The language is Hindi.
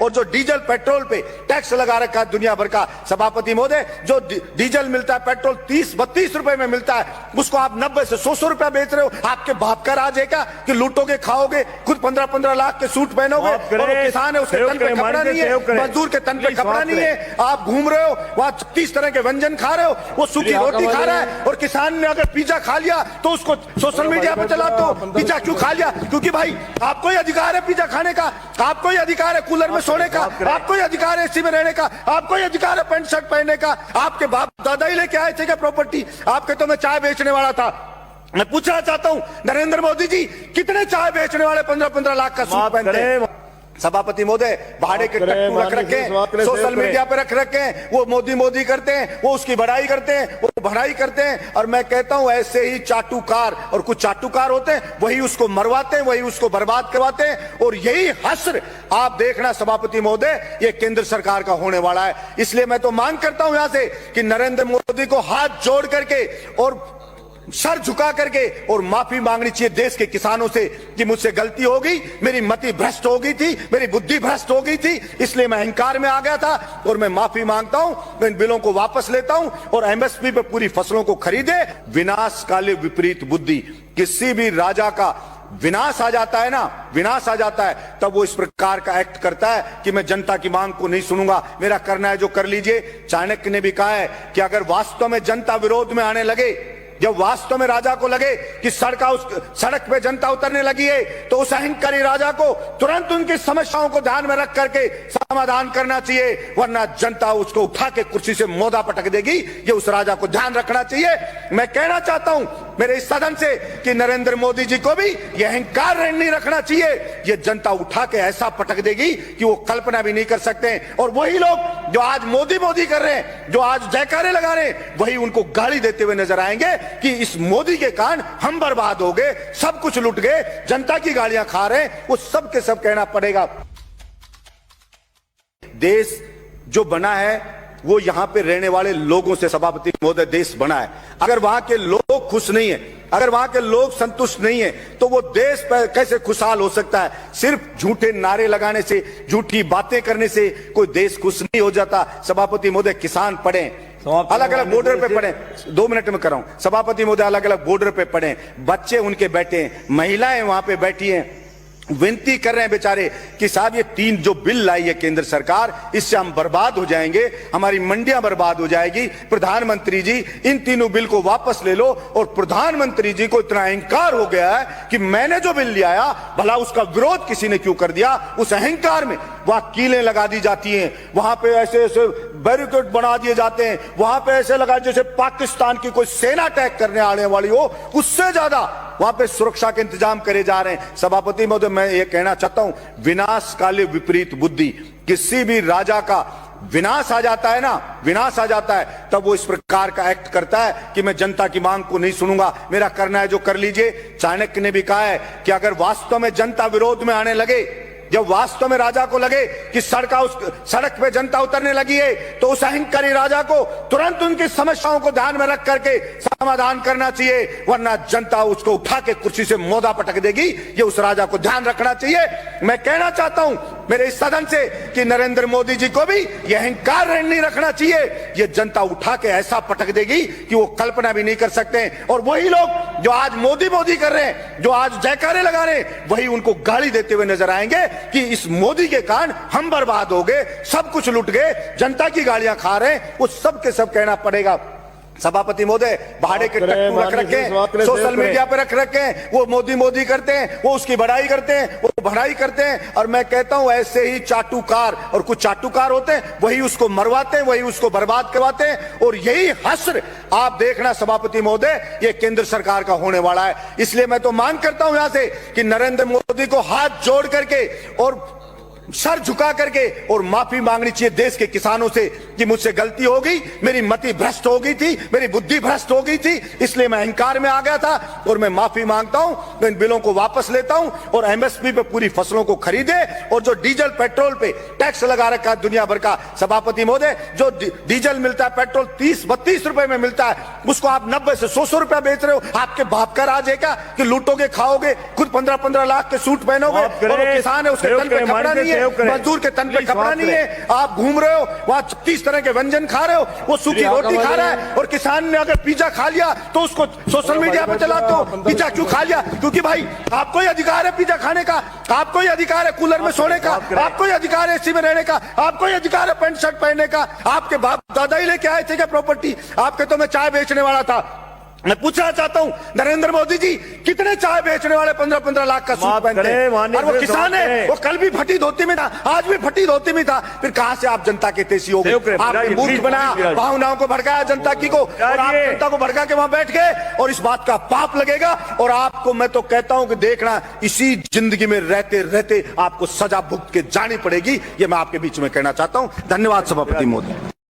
और जो डीजल पेट्रोल पे टैक्स लगा रखा है दुनिया भर का। सभापति महोदय, जो डीजल मिलता है, पेट्रोल 30-32 रुपए में मिलता है, उसको आप 90 से 100 रुपया बेच रहे हो। आपके बाप का राज है क्या कि लूटोगे, खाओगे, खुद 15-15 लाख के सूट पहनोगे, और किसान है उसके तन पे कपड़ा नहीं है, मजदूर के तन पे कपड़ा नहीं है, आप घूम रहे हो वहां 30 तरह के व्यंजन खा रहे हो, वो सूखी रोटी खा रहा है। और किसान ने अगर पिज्जा खा लिया तो उसको सोशल मीडिया पे चलाते हो, पिज्जा क्यों खा लिया? क्योंकि भाई आपको ही अधिकार है पिज्जा खाने का, आपको ही अधिकार है कूलर में सोने का, आपको ही अधिकार है एसी में रहने का, आपको ही अधिकार है पैंट शर्ट पहनने का। आपके बाप दादा ही लेके आए थे क्या प्रॉपर्टी? आपके तो मैं चाय बेचने वाला था। मैं पूछना चाहता हूं नरेंद्र मोदी जी, कितने चाय बेचने वाले 15-15 लाख का सूट पहनते हैं? सभापति महोदय, भाड़े के टट्टू रख रखे हैं, सोशल मीडिया पे रख रखे हैं, वो मोदी करते हैं, वो उसकी बड़ाई करते हैं, वो भड़ाई करते हैं। और मैं कहता हूं ऐसे ही चाटुकार, और कुछ चाटुकार होते हैं, वही उसको मरवाते हैं, वही उसको बर्बाद करवाते हैं। और यही हश्र आप देखना सभापति महोदय, ये केंद्र सरकार का होने वाला है। इसलिए मैं तो मांग करता हूं यहां से कि नरेंद्र मोदी को हाथ जोड़ करके और सर झुका करके और माफी मांगनी चाहिए देश के किसानों से कि मुझसे गलती हो गई, मेरी मति भ्रष्ट हो गई थी, मेरी बुद्धि भ्रष्ट हो गई थी, इसलिए मैं अहंकार में आ गया था और मैं माफी मांगता हूं। मैं इन बिलों को वापस लेता हूं और एमएसपी पे पूरी फसलों को खरीदे। विनाश काले विपरीत बुद्धि, किसी भी राजा का विनाश आ जाता है ना, विनाश आ जाता है, तब वो इस प्रकार का एक्ट करता है कि मैं जनता की मांग को नहीं सुनूंगा, मेरा करना है जो कर लीजिए। चाणक्य ने भी कहा है कि अगर वास्तव में जनता विरोध में आने लगे, जब वास्तव में राजा को लगे कि सड़क पे जनता उतरने लगी है, तो उस अहंकारी राजा को तुरंत उनकी समस्याओं को ध्यान में रख करके समाधान करना चाहिए, वरना जनता उसको उठा के कुर्सी से मोदा पटक देगी। ये उस राजा को ध्यान रखना चाहिए। मैं कहना चाहता हूं मेरे इस सदन से कि नरेंद्र मोदी जी को भी यह अहंकार नहीं रखना चाहिए। ये जनता उठा के ऐसा पटक देगी कि वो कल्पना भी नहीं कर सकते। और वही लोग जो आज मोदी कर रहे हैं, जो आज जयकारे लगा रहे हैं, वही उनको गाली देते हुए नजर आएंगे कि इस मोदी के कारण हम बर्बाद हो गए, सब कुछ लुट गए, जनता की गालियां खा रहे हैं। वो सब के सब कहना पड़ेगा। देश जो बना है वो यहां पे रहने वाले लोगों से सभापति महोदय देश बना है। अगर वहां के लोग खुश नहीं है, अगर वहां के लोग संतुष्ट नहीं है, तो वो देश कैसे खुशहाल हो सकता है? सिर्फ झूठे नारे लगाने से, झूठी बातें करने से कोई देश खुश नहीं हो जाता। सभापति महोदय, किसान पढ़े, अलग अलग बॉर्डर पे पड़े, 2 मिनट में कर रहा हूं सभापति महोदय, अलग अलग बॉर्डर पे पड़े, बच्चे उनके बैठे हैं, महिलाएं वहां पे बैठी हैं, विनती कर रहे हैं बेचारे कि साहब ये 3 जो बिल लाई है केंद्र सरकार, इससे हम बर्बाद हो जाएंगे, हमारी मंडियां बर्बाद हो जाएगी। प्रधानमंत्री जी इन तीनों बिल को वापस ले लो। और प्रधानमंत्री जी को इतना अहंकार हो गया है कि मैंने जो बिल ले आया, भला उसका विरोध किसी ने क्यों कर दिया? उस अहंकार में वहां कीलें लगा दी जाती हैं, वहां पे ऐसे ऐसे बैरिकेड बना दिए जाते हैं, वहां पे ऐसे लगा जैसे पाकिस्तान की कोई सेना अटैक करने आने वाली हो, उससे ज्यादा वहां पे सुरक्षा के इंतजाम करे जा रहे हैं। सभापति महोदय, मैं ये कहना चाहता हूं, विनाश काले विपरीत बुद्धि, किसी भी राजा का विनाश आ जाता है ना, विनाश आ जाता है, तब वो इस प्रकार का एक्ट करता है कि मैं जनता की मांग को नहीं सुनूंगा, मेरा करना है जो कर लीजिए। चाणक्य ने भी कहा है कि अगर वास्तव में जनता विरोध में आने लगे, जब वास्तव में राजा को लगे कि सड़क पे जनता उतरने लगी है, तो उस अहंकारी राजा को तुरंत उनकी समस्याओं को ध्यान में रख करके समाधान करना चाहिए, वरना जनता उसको उठा के कुर्सी से मोदा पटक देगी। ये उस राजा को ध्यान रखना चाहिए। मैं कहना चाहता हूं मेरे इस सदन से कि नरेंद्र मोदी जी को भी यह अहंकार नहीं रखना चाहिए। ये जनता उठा के ऐसा पटक देगी कि वो कल्पना भी नहीं कर सकते। और वही लोग जो आज मोदी कर रहे हैं, जो आज जयकारे लगा रहे हैं, वही उनको गाली देते हुए नजर आएंगे कि इस मोदी के कारण हम बर्बाद हो गए, सब कुछ लुट गए, जनता की गालियां खा रहे हैं। वो सब के सब कहना पड़ेगा। सभापति महोदय, भाड़े के टट्टू रख रखे हैं, सोशल मीडिया पे रख रखे हैं, वो मोदी करते हैं, वो उसकी बड़ाई करते हैं, वो भड़ाई करते हैं। और मैं कहता हूं ऐसे ही चाटुकार, और कुछ चाटुकार होते हैं, वही उसको मरवाते हैं, वही उसको बर्बाद करवाते हैं। और यही हश्र आप देखना सभापति महोदय, ये केंद्र सरकार का होने वाला है। इसलिए मैं तो मांग करता हूं यहां से कि नरेंद्र मोदी को हाथ जोड़ करके और सर झुका करके और माफी मांगनी चाहिए देश के किसानों से कि मुझसे गलती हो गई, मेरी मति भ्रष्ट हो गई थी, मेरी बुद्धि भ्रष्ट हो गई थी, इसलिए मैं अहंकार में आ गया था और मैं माफी मांगता हूं। मैं इन बिलों को वापस लेता हूं और एमएसपी पे पूरी फसलों को खरीदे। और जो डीजल पेट्रोल पे टैक्स लगा रखा है दुनिया भर का, सभापति महोदय, जो डीजल मिलता है, पेट्रोल 30-32 रुपए में मिलता है, उसको आप 90 से 100 रुपया बेच रहे हो। आपके बाप का राज है क्या कि लूटोगे, खाओगे, खुद 15-15 लाख के सूट पहनोगे, और किसान है उसके तन पे कपड़ा नहीं है, मजदूर के तन पे कपड़ा नहीं है, आप घूम रहे हो वहां 36 तरह के व्यंजन खा रहे हो, वो सूखी रोटी खा रहा है, और किसान ने अगर पिज्जा खा लिया तो उसको सोशल मीडिया पे चलाते हो, पिज्जा क्यों खा लिया? क्योंकि भाई आपको ही अधिकार है पिज्जा खाने का, आपको ही अधिकार है कूलर में सोने का, आपको ही अधिकार है एसी में रहने का, आपको ही अधिकार है पैंट शर्ट पहनने का। आपके बाप दादा ही लेके आए थे क्या प्रॉपर्टी? आपके तो मैं चाय बेचने वाला था। मैं पूछना चाहता हूं नरेंद्र मोदी जी, कितने चाय बेचने वाले 15-15 लाख का सूट पहनते हैं, और वो किसान है, वो कल भी फटी धोती में था, आज भी फटी धोती में था। फिर कहां से आप जनता के तेजी हो गए? आपने मूर्ख बनाया, भावनाओं को भड़काया जनता की को, और आप जनता को भड़का के वहां बैठ गए, और इस बात का पाप लगेगा। और आपको मैं तो कहता हूं कि देखना, इसी जिंदगी में रहते रहते आपको सजा भुगत के जानी पड़ेगी। ये मैं आपके बीच में कहना चाहता हूं। धन्यवाद सभापति महोदय।